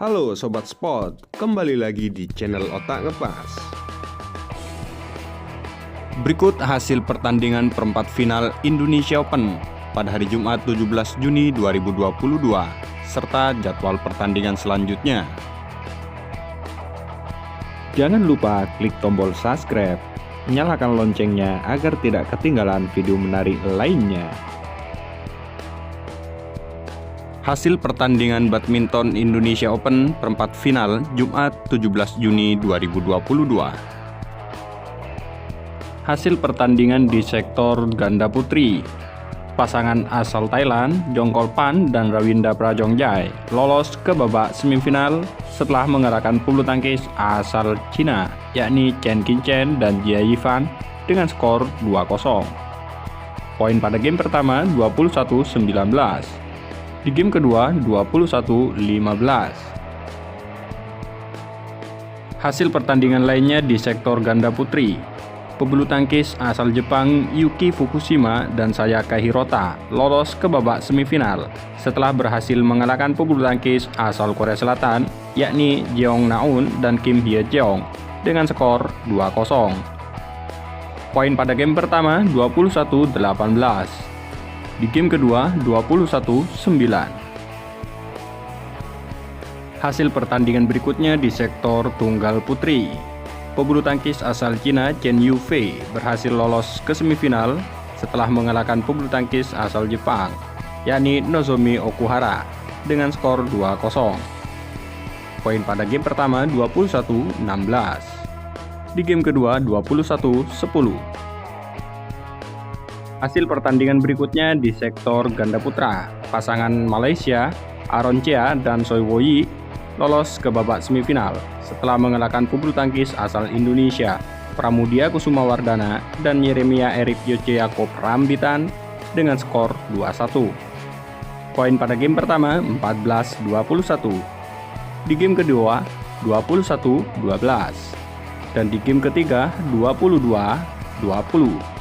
Halo Sobat Sport, kembali lagi di channel Otak Ngepas. Berikut hasil pertandingan perempat final Indonesia Open pada hari Jumat 17 Juni 2022, serta jadwal pertandingan selanjutnya. Jangan lupa klik tombol subscribe, nyalakan loncengnya agar tidak ketinggalan video menarik lainnya. Hasil pertandingan badminton Indonesia Open perempat final Jumat 17 Juni 2022. Hasil pertandingan di sektor ganda putri, pasangan asal Thailand, Jongkol Pan dan Rawinda Prajongjai lolos ke babak semifinal setelah mengalahkan pebulu tangkis asal Cina, yakni Chen Qingchen dan Jia Yifan dengan skor 2-0. Poin pada game pertama 21-19. Di game kedua 21-15. Hasil pertandingan lainnya di sektor ganda putri, pebulu tangkis asal Jepang Yuki Fukushima dan Sayaka Hirota lolos ke babak semifinal setelah berhasil mengalahkan pebulu tangkis asal Korea Selatan, yakni Jeong Na-eun dan Kim Hye Jeong dengan skor 2-0. Poin pada game pertama 21-18. Di game kedua 21-9. Hasil pertandingan berikutnya di sektor tunggal putri, pebulu tangkis asal Cina Chen Yufei berhasil lolos ke semifinal setelah mengalahkan pebulu tangkis asal Jepang, yakni Nozomi Okuhara dengan skor 2-0. Poin pada game pertama 21-16. Di game kedua 21-10. Hasil pertandingan berikutnya di sektor ganda putra, pasangan Malaysia, Aaron Chia dan Choi Woo-yi lolos ke babak semifinal setelah mengalahkan pebulu tangkis asal Indonesia, Pramudia Kusumawardana dan Yeremia Erik Yoce Yaakob Rambitan dengan skor 2-1. Poin pada game pertama 14-21. Di game kedua 21-12. Dan di game ketiga 22-20.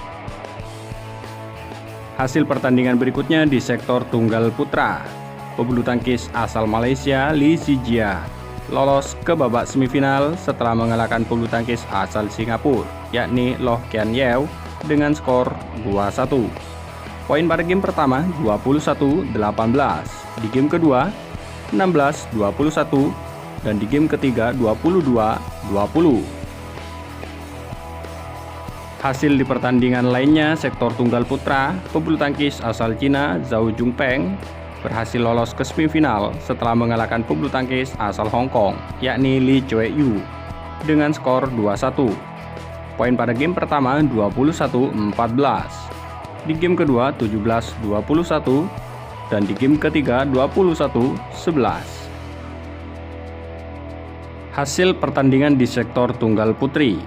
Hasil pertandingan berikutnya di sektor tunggal putra, pebulu tangkis asal Malaysia Lee Sijia lolos ke babak semifinal setelah mengalahkan pebulu tangkis asal Singapura, yakni Loh Kian Yew dengan skor 2-1. Poin pada game pertama 21-18, di game kedua 16-21, dan di game ketiga 22-20. Hasil di pertandingan lainnya sektor tunggal putra, pebulu tangkis asal Cina Zhao Jungpeng berhasil lolos ke semifinal setelah mengalahkan pebulu tangkis asal Hong Kong, yakni Lee Choi Yu dengan skor 2-1. Poin pada game pertama 21-14. Di game kedua 17-21 dan di game ketiga 21-11. Hasil pertandingan di sektor tunggal putri,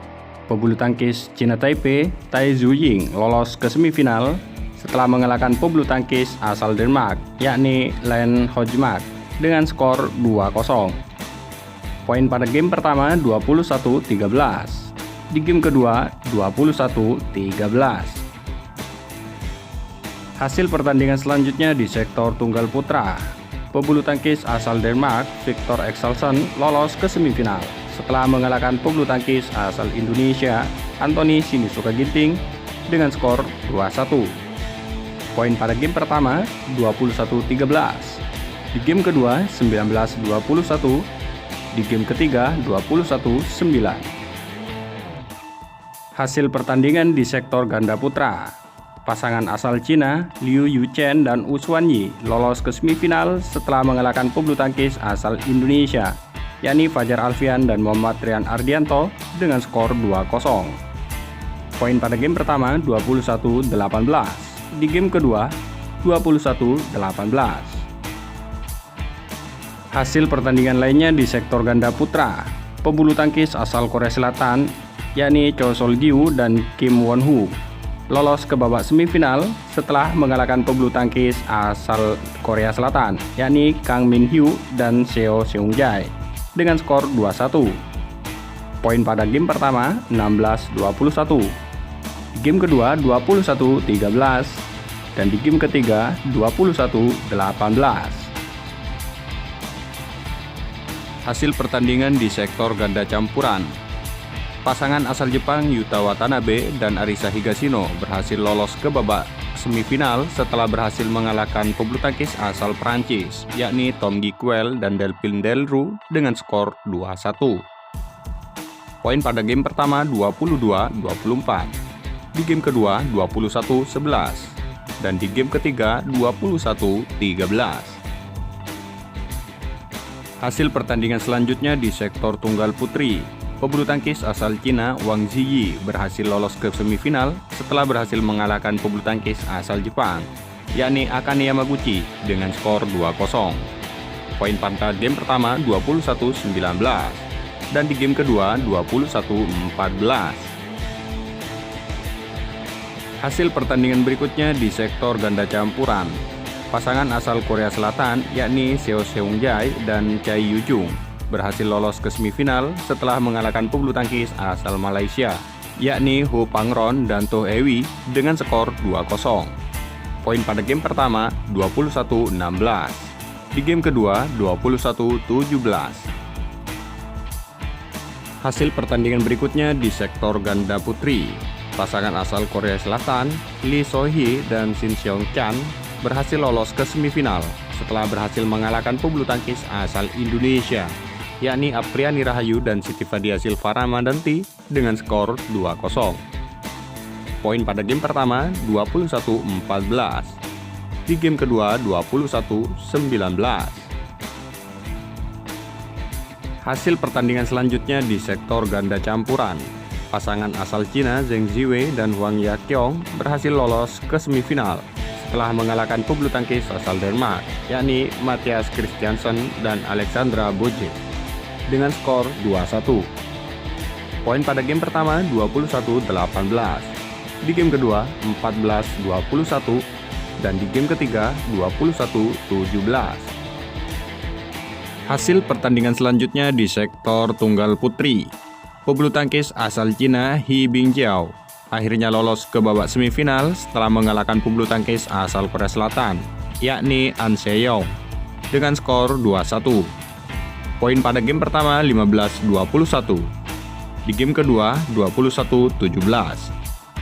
pebulu tangkis Cina Taipei Tai Zuying lolos ke semifinal setelah mengalahkan pebulu tangkis asal Denmark, yakni Len Hojmark dengan skor 2-0. Poin pada game pertama 21-13. Di game kedua 21-13. Hasil pertandingan selanjutnya di sektor tunggal putra, pebulu tangkis asal Denmark Victor Axelsen lolos ke semifinal setelah mengalahkan pebulu tangkis asal Indonesia Anthony Sinisuka Ginting dengan skor 2-1. Poin pada game pertama 21-13. Di game kedua 19-21. Di game ketiga 21-9. Hasil pertandingan di sektor ganda putra, pasangan asal Cina Liu Yuchen dan Wu Xuanyi lolos ke semifinal setelah mengalahkan pebulu tangkis asal Indonesia, yakni Fajar Alfian dan Muhammad Rian Ardianto dengan skor 2-0. Poin pada game pertama 21-18. Di game kedua 21-18. Hasil pertandingan lainnya di sektor ganda putra, pebulu tangkis asal Korea Selatan, yakni Cho Sol-gyu dan Kim Won-hu lolos ke babak semifinal setelah mengalahkan pebulu tangkis asal Korea Selatan, yakni Kang Min-hyu dan Seo Seung-jae dengan skor 2-1. Poin pada game pertama 16-21. Game kedua 21-13 dan di game ketiga 21-18. Hasil pertandingan di sektor ganda campuran. Pasangan asal Jepang Yuta Watanabe dan Arisa Higashino berhasil lolos ke babak semifinal setelah berhasil mengalahkan pebulu tangkis asal Prancis, yakni Tom Giquel dan Delphine Delrue dengan skor 2-1. Poin pada game pertama 22-24, di game kedua 21-11, dan di game ketiga 21-13. Hasil pertandingan selanjutnya di sektor tunggal putri. Pebulu tangkis asal Cina Wang Ziyi berhasil lolos ke semifinal setelah berhasil mengalahkan pebulu tangkis asal Jepang, yakni Akane Yamaguchi dengan skor 2-0. Poin pada game pertama 21-19 dan di game kedua 21-14. Hasil pertandingan berikutnya di sektor ganda campuran. Pasangan asal Korea Selatan yakni Seo Seung-jae dan Chai Yu-jung berhasil lolos ke semifinal setelah mengalahkan pebulu tangkis asal Malaysia, yakni Ho Pangron dan To Ewi dengan skor 2-0. Poin pada game pertama 21-16, di game kedua 21-17. Hasil pertandingan berikutnya di sektor ganda putri. Pasangan asal Korea Selatan, Lee So-hee dan Shin Seong-chan berhasil lolos ke semifinal setelah berhasil mengalahkan pebulu tangkis asal Indonesia, yakni Apriani Rahayu dan Siti Fadia Silva Ramadanti dengan skor 2-0. Poin pada game pertama 21-14, di game kedua 21-19. Hasil pertandingan selanjutnya di sektor ganda campuran. Pasangan asal Cina Zheng Ziwei dan Huang Yaqiong berhasil lolos ke semifinal setelah mengalahkan pebulu tangkis asal Denmark, yakni Mathias Christiansen dan Alexandra Boje dengan skor 2-1. Poin pada game pertama 21-18, di game kedua 14-21, dan di game ketiga 21-17. Hasil pertandingan selanjutnya di sektor tunggal putri. Pebulu tangkis asal Cina He Bingjiao akhirnya lolos ke babak semifinal setelah mengalahkan pebulu tangkis asal Korea Selatan, yakni An Se-young dengan skor 2-1. Poin pada game pertama 15-21, di game kedua 21-17,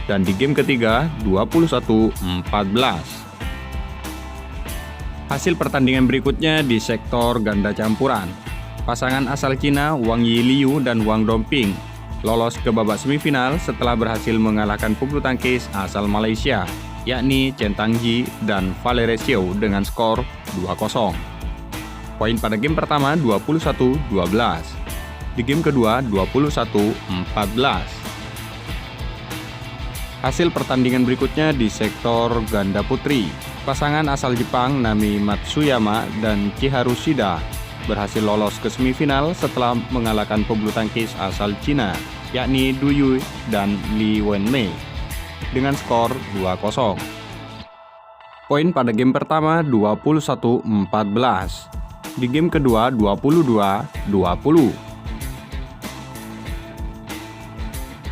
dan di game ketiga 21-14. Hasil pertandingan berikutnya di sektor ganda campuran. Pasangan asal Cina Wang Yiliu dan Wang Dongping lolos ke babak semifinal setelah berhasil mengalahkan pebulu tangkis asal Malaysia, yakni Chen Tangji dan Valerie Xiu dengan skor 2-0. Poin pada game pertama 21-12, di game kedua 21-14. Hasil pertandingan berikutnya di sektor ganda putri. Pasangan asal Jepang Nami Matsuyama dan Chiharu Shida berhasil lolos ke semifinal setelah mengalahkan pebulu tangkis asal Cina, yakni Du Yue dan Li Wenmei dengan skor 2-0. Poin pada game pertama 21-14, di game kedua 22-20.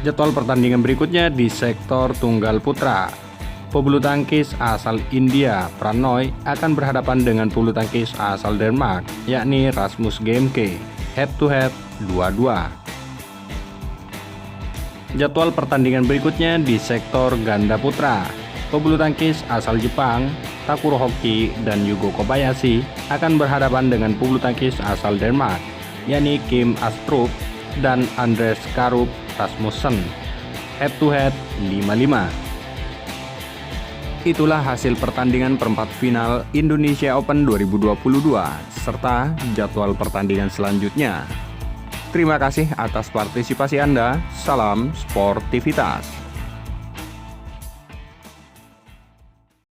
Jadwal pertandingan berikutnya di sektor tunggal putra. Pebulu tangkis asal India Pranoy akan berhadapan dengan pebulu tangkis asal Denmark, yakni Rasmus Gemke, head to head 2-2. Jadwal pertandingan berikutnya di sektor ganda putra. Pebulu tangkis asal Jepang Takuro Hoki dan Yugo Kobayashi akan berhadapan dengan pebulu tangkis asal Denmark, yakni Kim Astrup dan Andreas Karup Rasmussen, head to head 5-5. Itulah hasil pertandingan perempat final Indonesia Open 2022 serta jadwal pertandingan selanjutnya. Terima kasih atas partisipasi Anda. Salam sportivitas.